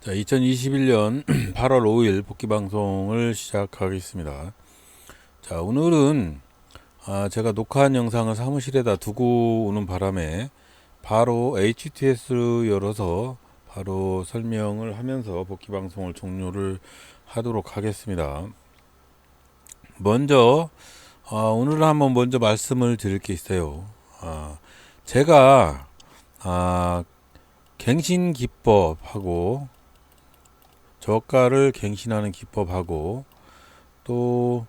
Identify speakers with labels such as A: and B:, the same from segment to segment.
A: 자, 2021년 8월 5일 복귀 방송을 시작하겠습니다. 자, 오늘은 제가 녹화한 영상을 사무실에다 두고 오는 바람에 바로 HTS 열어서 바로 설명을 하면서 복귀 방송을 종료를 하도록 하겠습니다. 먼저 오늘은 한번 먼저 말씀을 드릴 게 있어요. 제가 갱신 기법하고 저가를 갱신하는 기법하고 또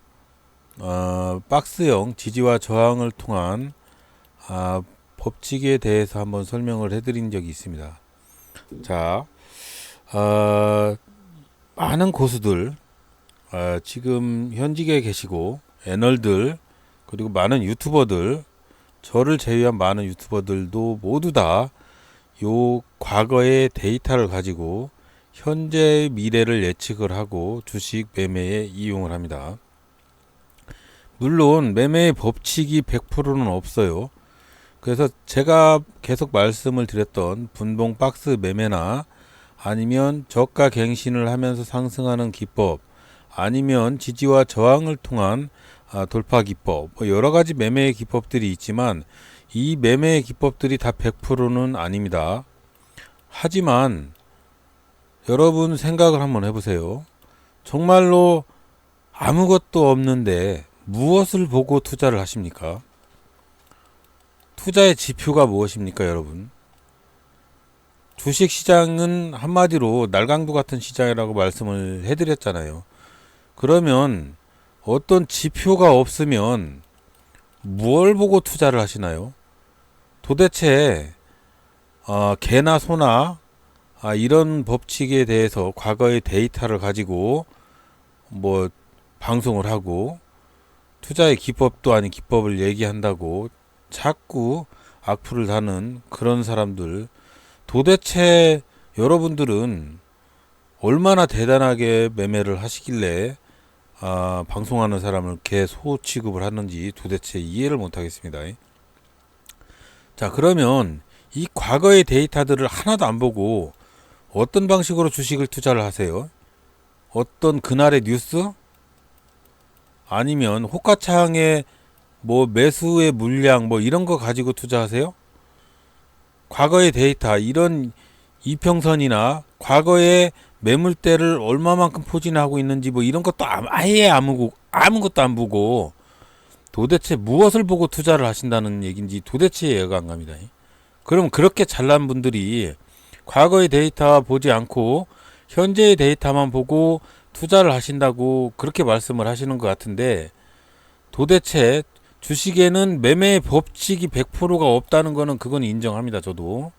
A: 박스형 지지와 저항을 통한 법칙에 대해서 한번 설명을 해드린 적이 있습니다. 자, 많은 고수들 지금 현직에 계시고 애널들 그리고 많은 유튜버들 저를 제외한 많은 유튜버들도 모두 다 요 과거의 데이터를 가지고 현재의 미래를 예측을 하고 주식 매매에 이용을 합니다. 물론 매매의 법칙이 100%는 없어요. 그래서 제가 계속 말씀을 드렸던 분봉 박스 매매나 아니면 저가 갱신을 하면서 상승하는 기법 아니면 지지와 저항을 통한 돌파 기법 여러 가지 매매의 기법들이 있지만 이 매매의 기법들이 다 100%는 아닙니다. 하지만 여러분 생각을 한번 해보세요. 정말로 아무것도 없는데 무엇을 보고 투자를 하십니까? 투자의 지표가 무엇입니까, 여러분? 주식시장은 한마디로 날강도 같은 시장이라고 말씀을 해드렸잖아요. 그러면 어떤 지표가 없으면 뭘 보고 투자를 하시나요? 도대체 개나 소나 이런 법칙에 대해서 과거의 데이터를 가지고 뭐 방송을 하고 투자의 기법도 아닌 기법을 얘기한다고 자꾸 악플을 다는 그런 사람들 도대체 여러분들은 얼마나 대단하게 매매를 하시길래 방송하는 사람을 개소 취급을 하는지 도대체 이해를 못하겠습니다. 자, 그러면 이 과거의 데이터들을 하나도 안 보고 어떤 방식으로 주식을 투자를 하세요? 어떤 그날의 뉴스? 아니면 호가창의 뭐 매수의 물량 뭐 이런 거 가지고 투자하세요? 과거의 데이터 이런 이평선이나 과거의 매물대를 얼마만큼 포진하고 있는지 뭐 이런 것도 아예 아무것도 안 보고 도대체 무엇을 보고 투자를 하신다는 얘기인지 도대체 이해가 안 갑니다. 그럼 그렇게 잘난 분들이 과거의 데이터 보지 않고 현재의 데이터만 보고 투자를 하신다고 그렇게 말씀을 하시는 것 같은데 도대체 주식에는 매매의 법칙이 100%가 없다는 거는 그건 인정합니다. 저도.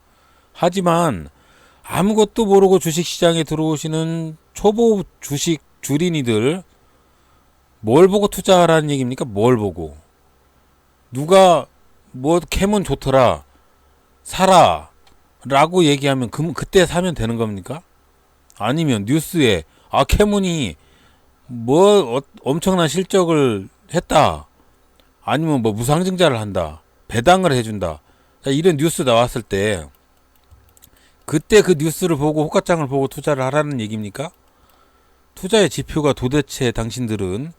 A: 하지만 아무것도 모르고 주식시장에 들어오시는 초보 주식 주린이들 뭘 보고 투자하라는 얘기입니까? 뭘 보고 누가 뭐 캐문 좋더라 사라 라고 얘기하면 그때 사면 되는 겁니까? 아니면 뉴스에 캐문이 뭐 엄청난 실적을 했다 아니면 뭐 무상증자를 한다 배당을 해준다 자, 이런 뉴스 나왔을 때 그때 그 뉴스를 보고 호가창을 보고 투자를 하라는 얘기입니까? 투자의 지표가 도대체 당신들은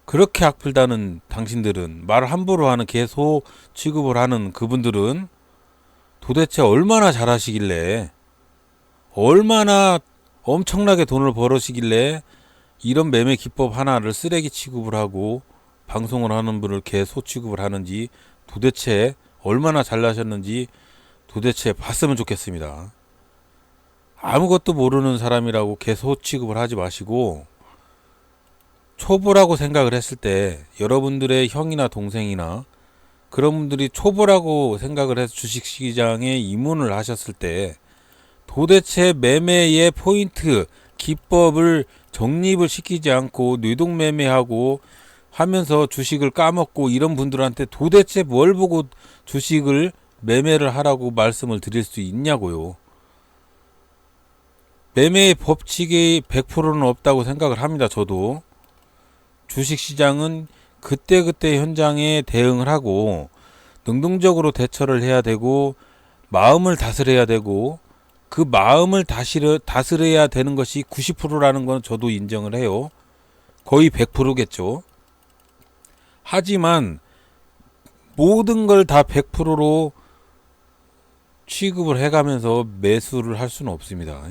A: 그렇게 악플다는 당신들은 말을 함부로 하는 개소 취급을 하는 그분들은 도대체 얼마나 잘하시길래 얼마나 엄청나게 돈을 벌으시길래 이런 매매 기법 하나를 쓰레기 취급을 하고 방송을 하는 분을 개소 취급을 하는지 도대체 얼마나 잘나셨는지 도대체 봤으면 좋겠습니다. 아무것도 모르는 사람이라고 개소 취급을 하지 마시고 초보라고 생각을 했을 때 여러분들의 형이나 동생이나 그런 분들이 초보라고 생각을 해서 주식시장에 입문을 하셨을 때 도대체 매매의 포인트, 기법을 정립을 시키지 않고 뇌동매매하고 하면서 주식을 까먹고 이런 분들한테 도대체 뭘 보고 주식을 매매를 하라고 말씀을 드릴 수 있냐고요. 매매의 법칙이 100%는 없다고 생각을 합니다. 저도. 주식시장은 그때그때 현장에 대응을 하고 능동적으로 대처를 해야 되고 마음을 다스려야 되고 그 마음을 다스려야 되는 것이 90%라는 건 저도 인정을 해요. 거의 100%겠죠. 하지만 모든 걸 다 100%로 취급을 해가면서 매수를 할 수는 없습니다.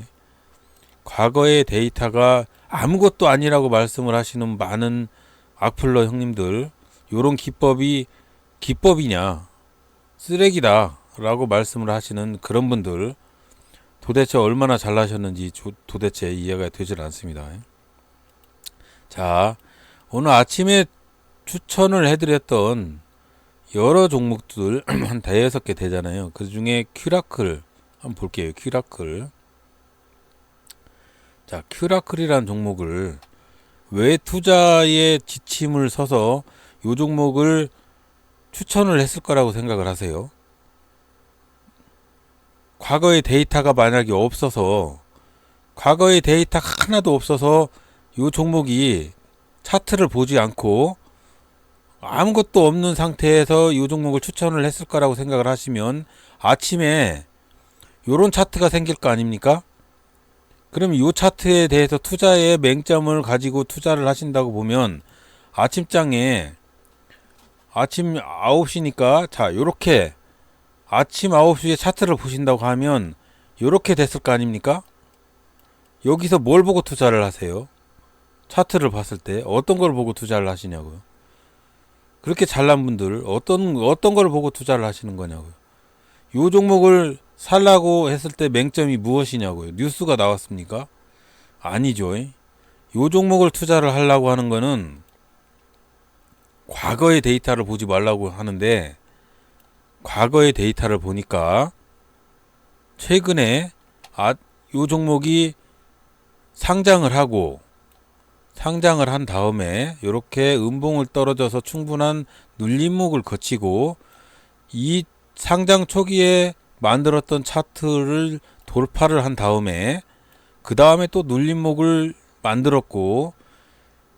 A: 과거의 데이터가 아무것도 아니라고 말씀을 하시는 많은 악플러 형님들, 요런 기법이냐, 쓰레기다 라고 말씀을 하시는 그런 분들, 도대체 얼마나 잘나셨는지 도대체 이해가 되질 않습니다. 자, 오늘 아침에 추천을 해드렸던 여러 종목들 한 5개 되잖아요. 그 중에 큐라클 한번 볼게요. 큐라클. 자, 큐라클이라는 종목을 왜 투자의 지침을 서서 이 종목을 추천을 했을 거라고 생각을 하세요? 과거의 데이터가 만약에 없어서, 과거의 데이터가 하나도 없어서 이 종목이 차트를 보지 않고 아무것도 없는 상태에서 이 종목을 추천을 했을 거라고 생각을 하시면 아침에 요런 차트가 생길 거 아닙니까? 그럼 이 차트에 대해서 투자의 맹점을 가지고 투자를 하신다고 보면 아침장에 아침 9시니까 자, 요렇게 아침 9시에 차트를 보신다고 하면 요렇게 됐을 거 아닙니까? 여기서 뭘 보고 투자를 하세요? 차트를 봤을 때 어떤 걸 보고 투자를 하시냐고요? 그렇게 잘난 분들 어떤 걸 보고 투자를 하시는 거냐고요? 요 종목을 살라고 했을 때 맹점이 무엇이냐고요? 뉴스가 나왔습니까? 아니죠. 요 종목을 투자를 하려고 하는 거는 과거의 데이터를 보지 말라고 하는데, 과거의 데이터를 보니까 최근에 요 종목이 상장을 한 다음에 이렇게 음봉을 떨어져서 충분한 눌림목을 거치고 이 상장 초기에 만들었던 차트를 돌파를 한 다음에 그 다음에 또 눌림목을 만들었고,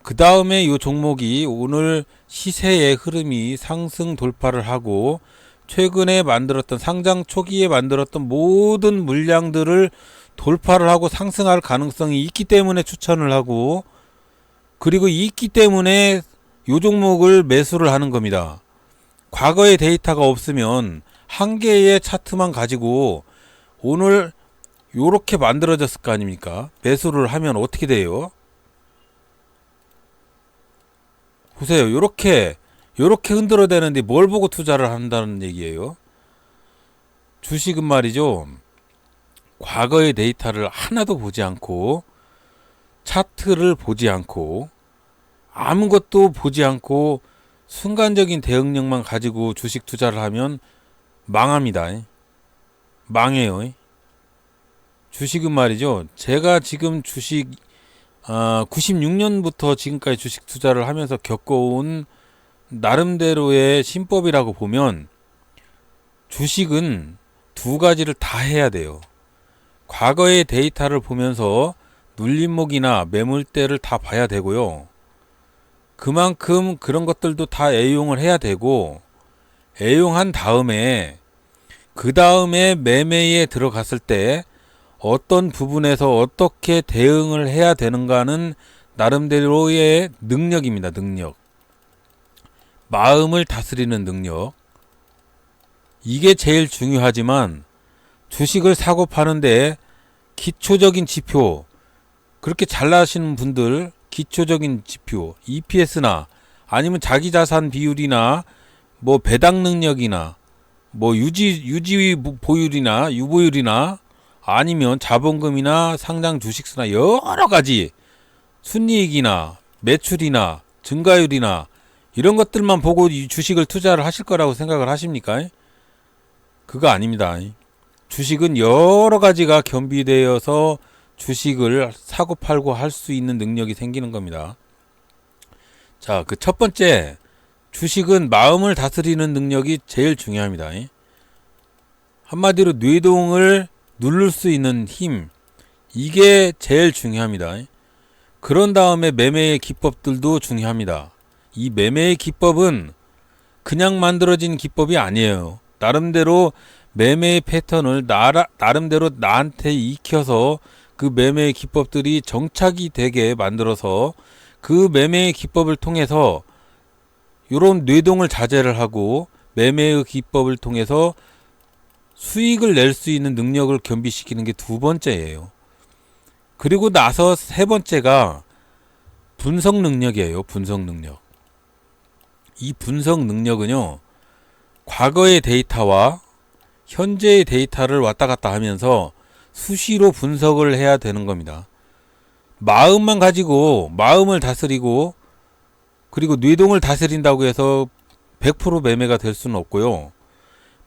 A: 그 다음에 이 종목이 오늘 시세의 흐름이 상승 돌파를 하고 최근에 만들었던 상장 초기에 만들었던 모든 물량들을 돌파를 하고 상승할 가능성이 있기 때문에 추천을 하고, 그리고 있기 때문에 이 종목을 매수를 하는 겁니다. 과거의 데이터가 없으면 한 개의 차트만 가지고 오늘 요렇게 만들어졌을 거 아닙니까? 매수를 하면 어떻게 돼요? 보세요. 요렇게 흔들어대는데 뭘 보고 투자를 한다는 얘기예요? 주식은 말이죠, 과거의 데이터를 하나도 보지 않고 차트를 보지 않고 아무것도 보지 않고 순간적인 대응력만 가지고 주식 투자를 하면 망합니다. 망해요. 주식은 말이죠, 제가 지금 주식 96년부터 지금까지 주식 투자를 하면서 겪어온 나름대로의 신법이라고 보면 주식은 두 가지를 다 해야 돼요. 과거의 데이터를 보면서 눌림목이나 매물대를 다 봐야 되고요. 그만큼 그런 것들도 다 애용을 해야 되고, 애용한 다음에 그 다음에 매매에 들어갔을 때 어떤 부분에서 어떻게 대응을 해야 되는가는 나름대로의 능력입니다. 능력. 마음을 다스리는 능력. 이게 제일 중요하지만 주식을 사고 파는데 기초적인 지표, 그렇게 잘나시는 분들 기초적인 지표, EPS나 아니면 자기자산 비율이나 뭐 배당 능력이나 뭐 유지 보율이나 유보율이나 아니면 자본금이나 상장 주식수나 여러 가지 순이익이나 매출이나 증가율이나 이런 것들만 보고 이 주식을 투자를 하실 거라고 생각을 하십니까? 그거 아닙니다. 주식은 여러 가지가 겸비되어서 주식을 사고 팔고 할 수 있는 능력이 생기는 겁니다. 자, 그 첫 번째, 주식은 마음을 다스리는 능력이 제일 중요합니다. 한마디로 뇌동을 누를 수 있는 힘, 이게 제일 중요합니다. 그런 다음에 매매의 기법들도 중요합니다. 이 매매의 기법은 그냥 만들어진 기법이 아니에요. 나름대로 매매의 패턴을 나름대로 나한테 익혀서 그 매매의 기법들이 정착이 되게 만들어서 그 매매의 기법을 통해서 이런 뇌동을 자제를 하고 매매의 기법을 통해서 수익을 낼 수 있는 능력을 겸비시키는 게 두 번째예요. 그리고 나서 세 번째가 분석 능력이에요. 분석 능력. 이 분석 능력은요, 과거의 데이터와 현재의 데이터를 왔다 갔다 하면서 수시로 분석을 해야 되는 겁니다. 마음만 가지고 마음을 다스리고 그리고 뇌동을 다스린다고 해서 100% 매매가 될 수는 없고요.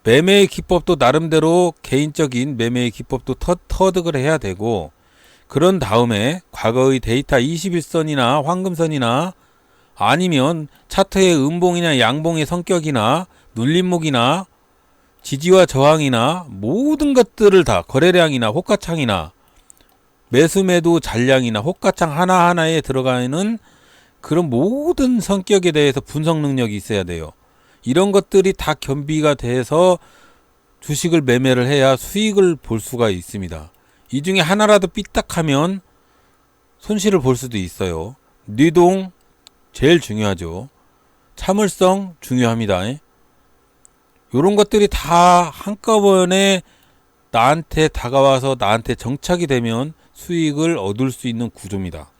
A: 매매의 기법도 나름대로 개인적인 매매의 기법도 터득을 해야 되고, 그런 다음에 과거의 데이터 21선이나 황금선이나 아니면 차트의 음봉이나 양봉의 성격이나 눌림목이나 지지와 저항이나 모든 것들을 다 거래량이나 호가창이나 매수매도 잔량이나 호가창 하나하나에 들어가는 그런 모든 성격에 대해서 분석 능력이 있어야 돼요. 이런 것들이 다 겸비가 돼서 주식을 매매를 해야 수익을 볼 수가 있습니다. 이 중에 하나라도 삐딱하면 손실을 볼 수도 있어요. 뇌동 제일 중요하죠. 참을성 중요합니다. 이런 것들이 다 한꺼번에 나한테 다가와서 나한테 정착이 되면 수익을 얻을 수 있는 구조입니다.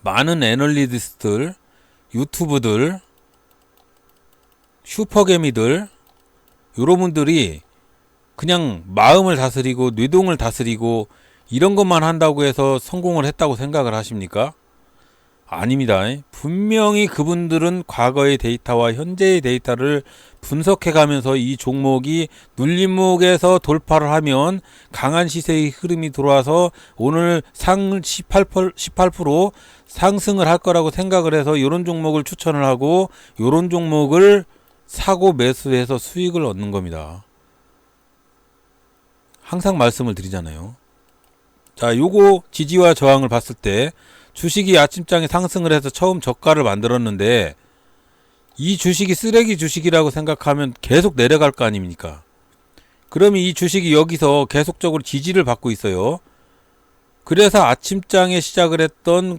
A: 많은 애널리스트들, 유튜브들, 슈퍼개미들, 여러분들이 그냥 마음을 다스리고 뇌동을 다스리고 이런 것만 한다고 해서 성공을 했다고 생각을 하십니까? 아닙니다. 분명히 그분들은 과거의 데이터와 현재의 데이터를 분석해 가면서 이 종목이 눌림목에서 돌파를 하면 강한 시세의 흐름이 들어와서 오늘 18% 상승을 할 거라고 생각을 해서 이런 종목을 추천을 하고 이런 종목을 사고 매수해서 수익을 얻는 겁니다. 항상 말씀을 드리잖아요. 자, 요거 지지와 저항을 봤을 때 주식이 아침장에 상승을 해서 처음 저가를 만들었는데 이 주식이 쓰레기 주식이라고 생각하면 계속 내려갈 거 아닙니까? 그러면 이 주식이 여기서 계속적으로 지지를 받고 있어요. 그래서 아침장에 시작을 했던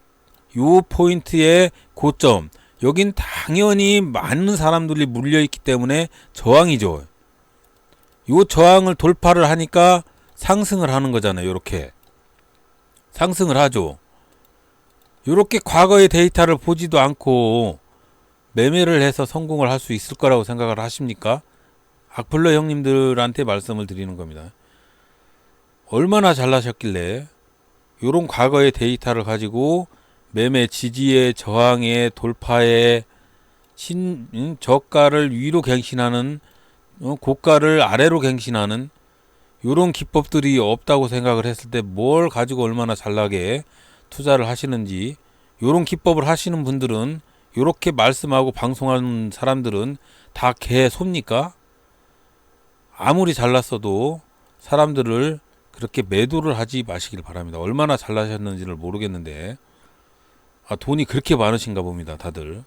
A: 요 포인트의 고점, 여긴 당연히 많은 사람들이 물려있기 때문에 저항이죠. 요 저항을 돌파를 하니까 상승을 하는 거잖아요. 요렇게 상승을 하죠. 요렇게 과거의 데이터를 보지도 않고 매매를 해서 성공을 할 수 있을 거라고 생각을 하십니까? 악플러 형님들한테 말씀을 드리는 겁니다. 얼마나 잘나셨길래 요런 과거의 데이터를 가지고 매매 지지의 저항의 돌파의 저가를 위로 갱신하는 고가를 아래로 갱신하는 요런 기법들이 없다고 생각을 했을 때 뭘 가지고 얼마나 잘나게 투자를 하시는지, 요런 기법을 하시는 분들은, 요렇게 말씀하고 방송하는 사람들은 다 개 섭니까? 아무리 잘났어도 사람들을 그렇게 매도를 하지 마시길 바랍니다. 얼마나 잘나셨는지를 모르겠는데 돈이 그렇게 많으신가 봅니다, 다들.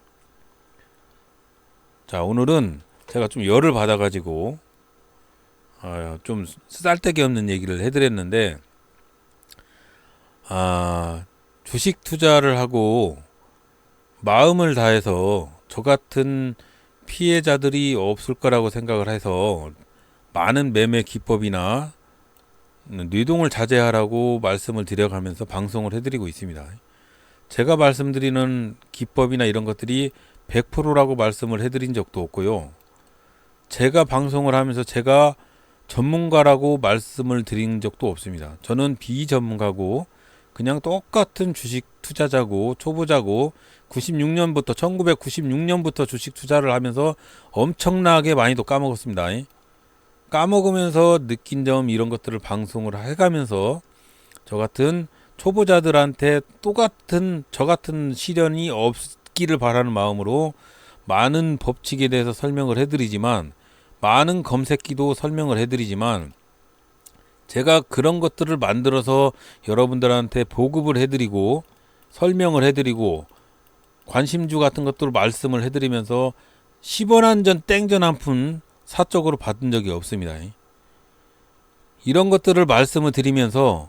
A: 자, 오늘은 제가 좀 열을 받아가지고 좀 쓰잘데기 없는 얘기를 해드렸는데, 주식 투자를 하고 마음을 다해서 저 같은 피해자들이 없을 거라고 생각을 해서 많은 매매 기법이나 뇌동을 자제하라고 말씀을 드려가면서 방송을 해드리고 있습니다. 제가 말씀드리는 기법이나 이런 것들이 100%라고 말씀을 해드린 적도 없고요. 제가 방송을 하면서 제가 전문가라고 말씀을 드린 적도 없습니다. 저는 비전문가고 그냥 똑같은 주식 투자자고 초보자고 1996년부터 주식 투자를 하면서 엄청나게 많이도 까먹었습니다. 까먹으면서 느낀 점 이런 것들을 방송을 해가면서 저 같은 초보자들한테 똑같은 저 같은 시련이 없기를 바라는 마음으로 많은 법칙에 대해서 설명을 해드리지만, 많은 검색기도 설명을 해드리지만, 제가 그런 것들을 만들어서 여러분들한테 보급을 해드리고 설명을 해드리고 관심주 같은 것들을 말씀을 해드리면서 10원 한 전 땡전 한 푼 사적으로 받은 적이 없습니다. 이런 것들을 말씀을 드리면서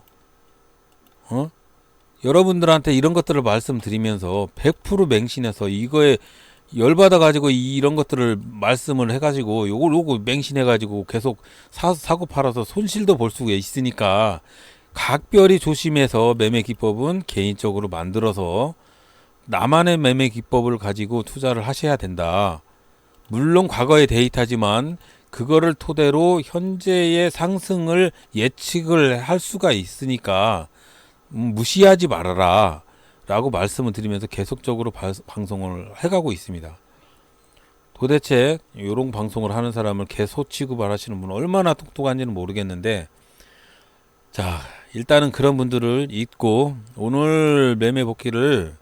A: 여러분들한테 이런 것들을 말씀드리면서 100% 맹신해서 이거에 열받아 가지고 이런 것들을 말씀을 해가지고 요거 맹신해가지고 계속 사고 팔아서 손실도 볼 수가 있으니까 각별히 조심해서 매매 기법은 개인적으로 만들어서 나만의 매매 기법을 가지고 투자를 하셔야 된다. 물론 과거의 데이터지만 그거를 토대로 현재의 상승을 예측을 할 수가 있으니까 무시하지 말아라 라고 말씀을 드리면서 계속적으로 방송을 해가고 있습니다. 도대체 이런 방송을 하는 사람을 개소 취급을 하시는 분은 얼마나 똑똑한지는 모르겠는데, 자, 일단은 그런 분들을 잊고 오늘 매매 복귀를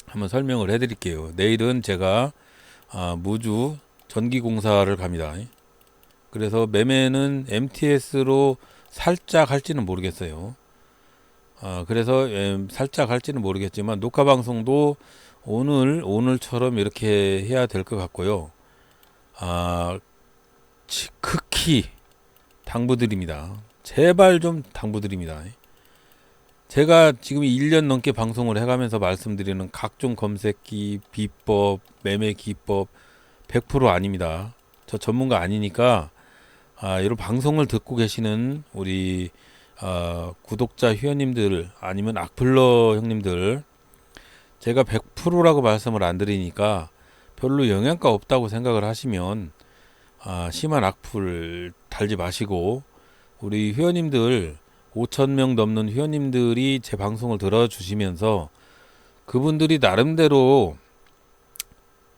A: 한번 설명을 해드릴게요. 내일은 제가 무주 전기공사를 갑니다. 그래서 매매는 MTS로 살짝 할지는 모르겠어요. 그래서 살짝 할지는 모르겠지만 녹화 방송도 오늘처럼 이렇게 해야 될 것 같고요. 극히 당부드립니다. 제발 좀 당부드립니다. 제가 지금 1년 넘게 방송을 해가면서 말씀드리는 각종 검색기, 비법, 매매 기법 100% 아닙니다. 저 전문가 아니니까 이런 방송을 듣고 계시는 우리 구독자 회원님들 아니면 악플러 형님들, 제가 100%라고 말씀을 안 드리니까 별로 영향가 없다고 생각을 하시면 심한 악플 달지 마시고, 우리 회원님들 5,000명 넘는 회원님들이 제 방송을 들어주시면서 그분들이 나름대로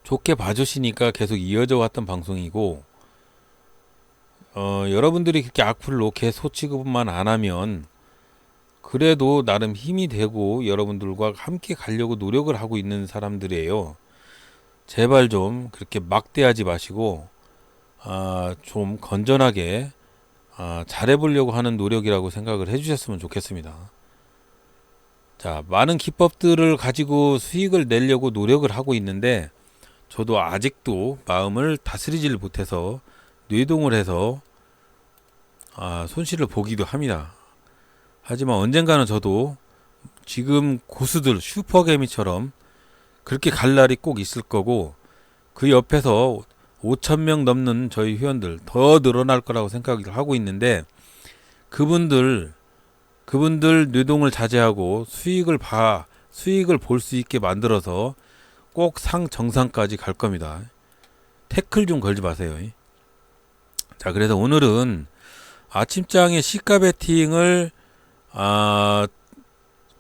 A: 좋게 봐주시니까 계속 이어져 왔던 방송이고, 여러분들이 그렇게 악플로 개소 취급만 안 하면 그래도 나름 힘이 되고 여러분들과 함께 가려고 노력을 하고 있는 사람들이에요. 제발 좀 그렇게 막대하지 마시고 좀 건전하게 잘해보려고 하는 노력이라고 생각을 해주셨으면 좋겠습니다. 자, 많은 기법들을 가지고 수익을 내려고 노력을 하고 있는데 저도 아직도 마음을 다스리지를 못해서 뇌동을 해서 손실을 보기도 합니다. 하지만 언젠가는 저도 지금 고수들 슈퍼개미처럼 그렇게 갈 날이 꼭 있을 거고, 그 옆에서 5,000명 넘는 저희 회원들 더 늘어날 거라고 생각을 하고 있는데, 그분들 뇌동을 자제하고 수익을 볼 수 있게 만들어서 꼭 정상까지 갈 겁니다. 태클 좀 걸지 마세요. 자, 그래서 오늘은 아침장에 시가 베팅을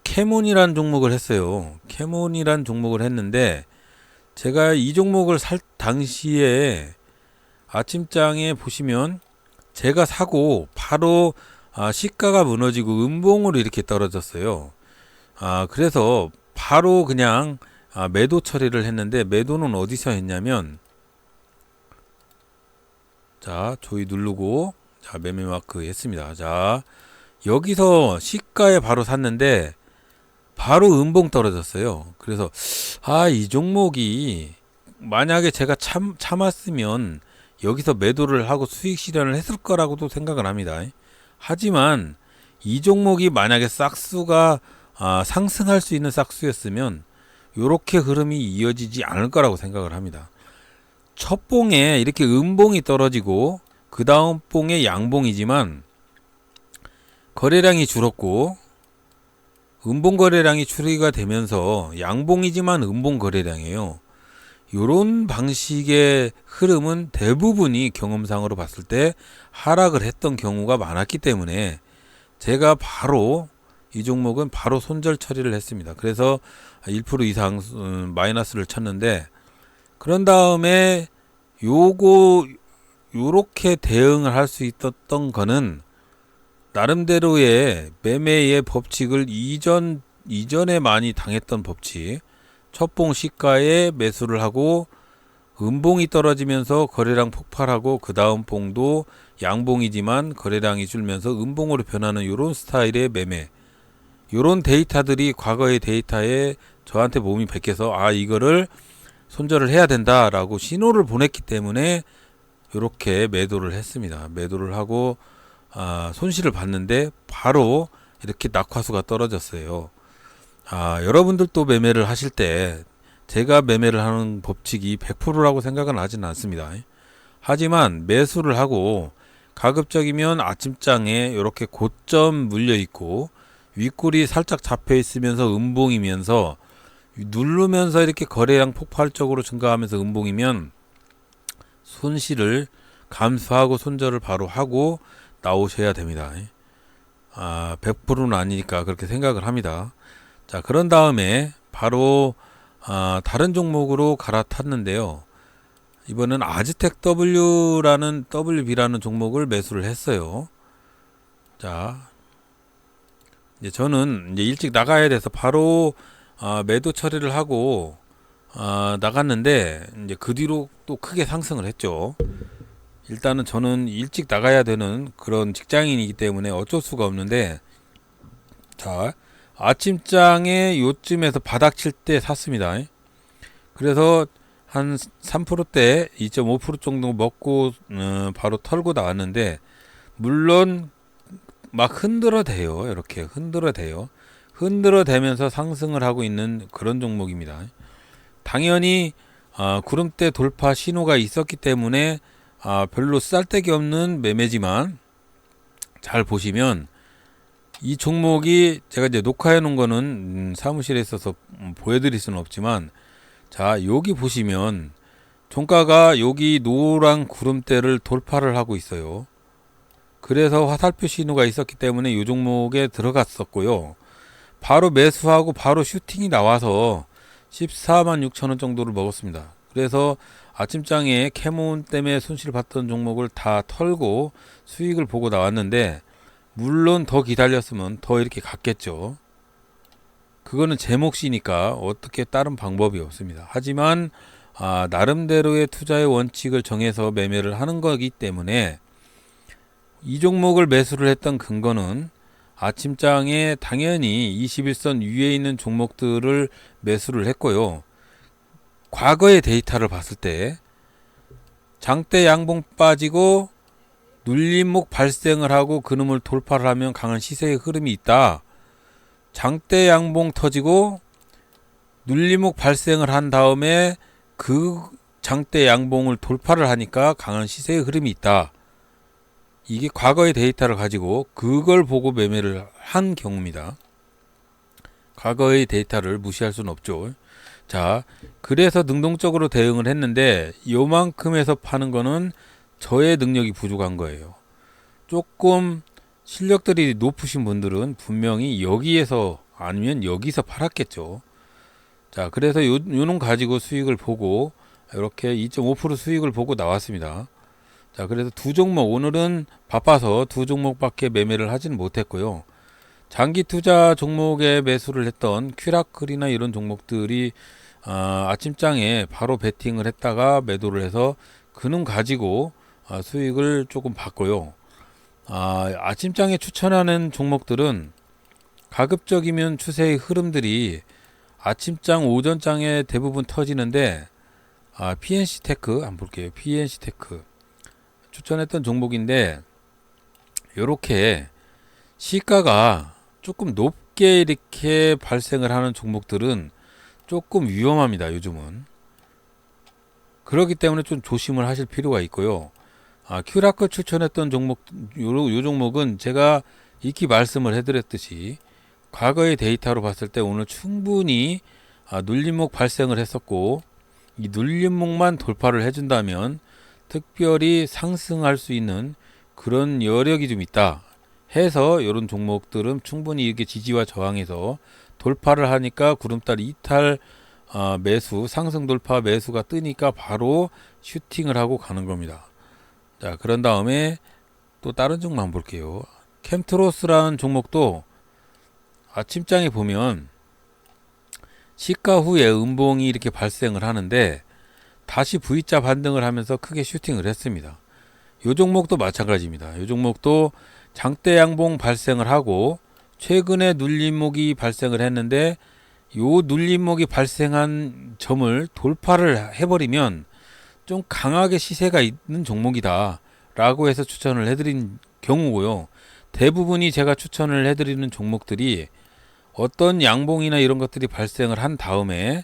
A: 캐몬이란 종목을 했어요. 캐몬이란 종목을 했는데, 제가 이 종목을 살 당시에 아침장에 보시면 제가 사고 바로 시가가 무너지고 음봉으로 이렇게 떨어졌어요. 그래서 바로 그냥 매도 처리를 했는데, 매도는 어디서 했냐면, 자, 조이 누르고 자, 매매 마크 했습니다. 자, 여기서 시가에 바로 샀는데 바로 음봉 떨어졌어요. 그래서 이 종목이 만약에 제가 참았으면 여기서 매도를 하고 수익 실현을 했을 거라고도 생각을 합니다. 하지만 이 종목이 만약에 싹수가 상승할 수 있는 싹수였으면 요렇게 흐름이 이어지지 않을 거라고 생각을 합니다. 첫 봉에 이렇게 음봉이 떨어지고 그 다음 봉에 양봉이지만 거래량이 줄었고, 음봉 거래량이 추리가 되면서 양봉이지만 음봉 거래량이에요. 요런 방식의 흐름은 대부분이 경험상으로 봤을 때 하락을 했던 경우가 많았기 때문에 제가 바로 이 종목은 바로 손절 처리를 했습니다. 그래서 1% 이상 마이너스를 쳤는데, 그런 다음에 요렇게 대응을 할 수 있었던 거는 나름대로의 매매의 법칙을 이전에 많이 당했던 법칙, 첫봉 시가에 매수를 하고 음봉이 떨어지면서 거래량 폭발하고 그 다음 봉도 양봉이지만 거래량이 줄면서 음봉으로 변하는 요런 스타일의 매매, 요런 데이터들이 과거의 데이터에 저한테 몸이 베껴서 이거를 손절을 해야 된다라고 신호를 보냈기 때문에 이렇게 매도를 했습니다. 매도를 하고 손실을 봤는데 바로 이렇게 낙하수가 떨어졌어요. 여러분들도 매매를 하실 때 제가 매매를 하는 법칙이 100%라고 생각은 하지는 않습니다. 하지만 매수를 하고 가급적이면 아침장에 이렇게 고점 물려 있고 윗골이 살짝 잡혀 있으면서 음봉이면서 누르면서 이렇게 거래량 폭발적으로 증가하면서 음봉이면 손실을 감수하고 손절을 바로 하고 나오셔야 됩니다. 100%는 아니니까 그렇게 생각을 합니다. 자, 그런 다음에 바로 다른 종목으로 갈아탔는데요. 이번엔 아즈텍 WB라는 종목을 매수를 했어요. 자, 이제 저는 이제 일찍 나가야 돼서 바로 매도 처리를 하고 나갔는데 이제 그 뒤로 또 크게 상승을 했죠. 일단은 저는 일찍 나가야 되는 그런 직장인이기 때문에 어쩔 수가 없는데, 자, 아침장에 요쯤에서 바닥 칠 때 샀습니다. 그래서 한 3%대 2.5% 정도 먹고 바로 털고 나왔는데, 물론 막 흔들어대요. 이렇게 흔들어대요. 흔들어대면서 상승을 하고 있는 그런 종목입니다. 당연히 구름대 돌파 신호가 있었기 때문에 별로 쌀데기 없는 매매지만, 잘 보시면 이 종목이 제가 이제 녹화해 놓은 거는 사무실에 있어서 보여드릴 수는 없지만, 자, 여기 보시면 종가가 여기 노란 구름대를 돌파를 하고 있어요. 그래서 화살표 신호가 있었기 때문에 이 종목에 들어갔었고요. 바로 매수하고 바로 슈팅이 나와서 146,000원 정도를 먹었습니다. 그래서 아침장에 캐몬 때문에 손실 봤던 종목을 다 털고 수익을 보고 나왔는데, 물론 더 기다렸으면 더 이렇게 갔겠죠. 그거는 제 몫이니까 어떻게 다른 방법이 없습니다. 하지만 나름대로의 투자의 원칙을 정해서 매매를 하는 거기 때문에 이 종목을 매수를 했던 근거는 아침장에 당연히 21선 위에 있는 종목들을 매수를 했고요. 과거의 데이터를 봤을 때 장대 양봉 빠지고 눌림목 발생을 하고 그놈을 돌파를 하면 강한 시세의 흐름이 있다. 장대 양봉 터지고 눌림목 발생을 한 다음에 그 장대 양봉을 돌파를 하니까 강한 시세의 흐름이 있다. 이게 과거의 데이터를 가지고 그걸 보고 매매를 한 경우입니다. 과거의 데이터를 무시할 수는 없죠. 자, 그래서 능동적으로 대응을 했는데 요만큼에서 파는 거는 저의 능력이 부족한 거예요. 조금 실력들이 높으신 분들은 분명히 여기에서 아니면 여기서 팔았겠죠. 자, 그래서 요놈 가지고 수익을 보고 이렇게 2.5% 수익을 보고 나왔습니다. 자, 그래서 두 종목, 오늘은 바빠서 두 종목밖에 매매를 하지는 못했고요. 장기 투자 종목에 매수를 했던 퀴라클이나 이런 종목들이 아침장에 바로 베팅을 했다가 매도를 해서 그놈 가지고 수익을 조금 봤고요. 아침장에 추천하는 종목들은 가급적이면 추세의 흐름들이 아침장 오전장에 대부분 터지는데, PNC테크 한번 볼게요. PNC테크 추천했던 종목인데, 요렇게 시가가 조금 높게 이렇게 발생을 하는 종목들은 조금 위험합니다. 요즘은 그렇기 때문에 좀 조심을 하실 필요가 있고요. 큐라크 추천했던 종목, 요 종목은 제가 익히 말씀을 해드렸듯이 과거의 데이터로 봤을 때 오늘 충분히 눌림목 발생을 했었고, 이 눌림목만 돌파를 해준다면 특별히 상승할 수 있는 그런 여력이 좀 있다 해서 이런 종목들은 충분히 이렇게 지지와 저항에서 돌파를 하니까 구름다리 이탈 매수, 상승 돌파 매수가 뜨니까 바로 슈팅을 하고 가는 겁니다. 자, 그런 다음에 또 다른 종목 한번 볼게요. 캠트로스라는 종목도 아침장에 보면 시가 후에 음봉이 이렇게 발생을 하는데 다시 V자 반등을 하면서 크게 슈팅을 했습니다. 이 종목도 마찬가지입니다. 이 종목도 장대 양봉 발생을 하고 최근에 눌림목이 발생을 했는데, 요 눌림목이 발생한 점을 돌파를 해버리면 좀 강하게 시세가 있는 종목이다 라고 해서 추천을 해드린 경우고요. 대부분이 제가 추천을 해드리는 종목들이 어떤 양봉이나 이런 것들이 발생을 한 다음에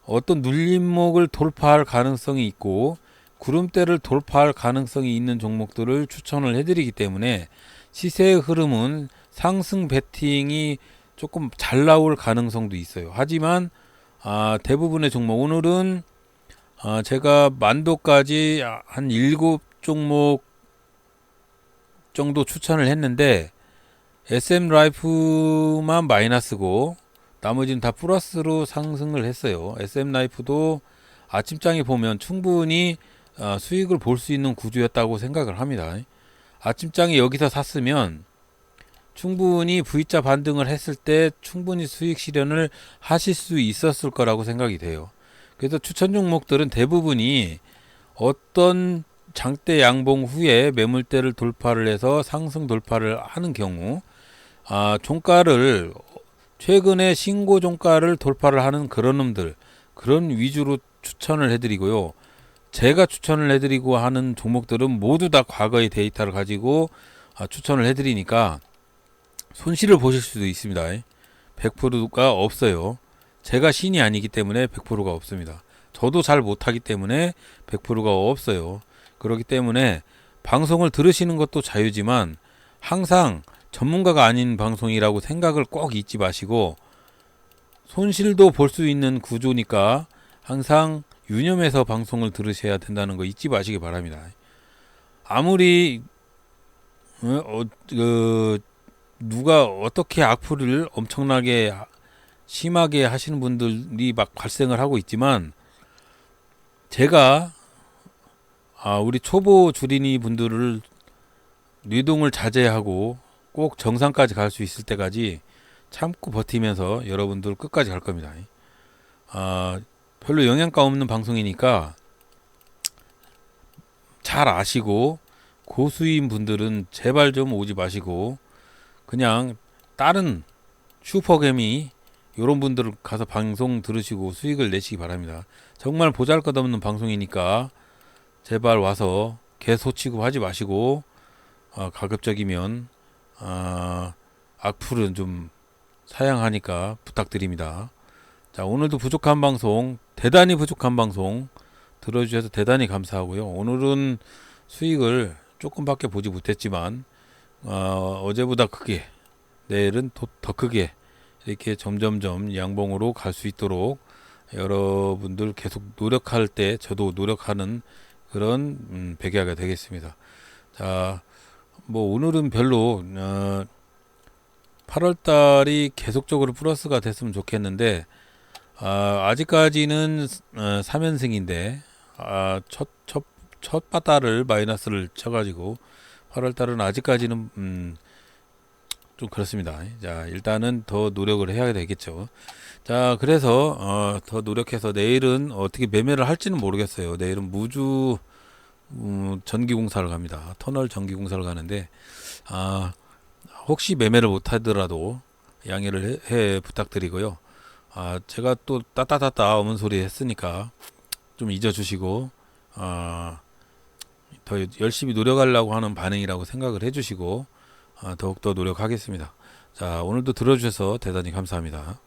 A: 어떤 눌림목을 돌파할 가능성이 있고 구름대를 돌파할 가능성이 있는 종목들을 추천을 해드리기 때문에 시세의 흐름은 상승 베팅이 조금 잘 나올 가능성도 있어요. 하지만 대부분의 종목, 오늘은 제가 만도까지 한 7종목 정도 추천을 했는데 SM라이프만 마이너스고 나머지는 다 플러스로 상승을 했어요. SM라이프도 아침장에 보면 충분히 수익을 볼 수 있는 구조였다고 생각을 합니다. 아침장에 여기서 샀으면 충분히 V자 반등을 했을 때 충분히 수익 실현을 하실 수 있었을 거라고 생각이 돼요. 그래서 추천 종목들은 대부분이 어떤 장대 양봉 후에 매물대를 돌파를 해서 상승 돌파를 하는 경우 종가를 최근에 신고 종가를 돌파를 하는 그런 놈들, 그런 위주로 추천을 해드리고요. 제가 추천을 해드리고 하는 종목들은 모두 다 과거의 데이터를 가지고 추천을 해드리니까 손실을 보실 수도 있습니다. 100%가 없어요. 제가 신이 아니기 때문에 100%가 없습니다. 저도 잘 못하기 때문에 100%가 없어요. 그렇기 때문에 방송을 들으시는 것도 자유지만 항상 전문가가 아닌 방송이라고 생각을 꼭 잊지 마시고 손실도 볼 수 있는 구조니까 항상 유념해서 방송을 들으셔야 된다는 거 잊지 마시기 바랍니다. 아무리 누가 어떻게 악플을 엄청나게 심하게 하시는 분들이 막 발생을 하고 있지만 제가 우리 초보 주린이 분들을 뇌동을 자제하고 꼭 정상까지 갈 수 있을 때까지 참고 버티면서 여러분들 끝까지 갈 겁니다. 별로 영양가 없는 방송이니까 잘 아시고 고수인 분들은 제발 좀 오지 마시고 그냥 다른 슈퍼개미 이런 분들 가서 방송 들으시고 수익을 내시기 바랍니다. 정말 보잘것없는 방송이니까 제발 와서 개소 취급하지 마시고 가급적이면 악플은 좀 사양하니까 부탁드립니다. 자, 오늘도 부족한 방송, 대단히 부족한 방송 들어주셔서 대단히 감사하고요. 오늘은 수익을 조금밖에 보지 못했지만 어제보다 크게, 내일은 더 크게 이렇게 점점점 양봉으로 갈 수 있도록 여러분들 계속 노력할 때 저도 노력하는 그런 백야가 되겠습니다. 자, 뭐 오늘은 별로 8월달이 계속적으로 플러스가 됐으면 좋겠는데 아직까지는 3연승인데 첫 바다를 마이너스를 쳐가지고 8월달은 아직까지는 좀 그렇습니다. 자, 일단은 더 노력을 해야 되겠죠. 자, 그래서 더 노력해서 내일은 어떻게 매매를 할지는 모르겠어요. 내일은 무주 전기공사를 갑니다. 터널 전기공사를 가는데 혹시 매매를 못하더라도 양해를 해 부탁드리고요. 제가 또 따따따따 어문 소리 했으니까 좀 잊어주시고 더 열심히 노력하려고 하는 반응이라고 생각을 해주시고 더욱더 노력하겠습니다. 자, 오늘도 들어주셔서 대단히 감사합니다.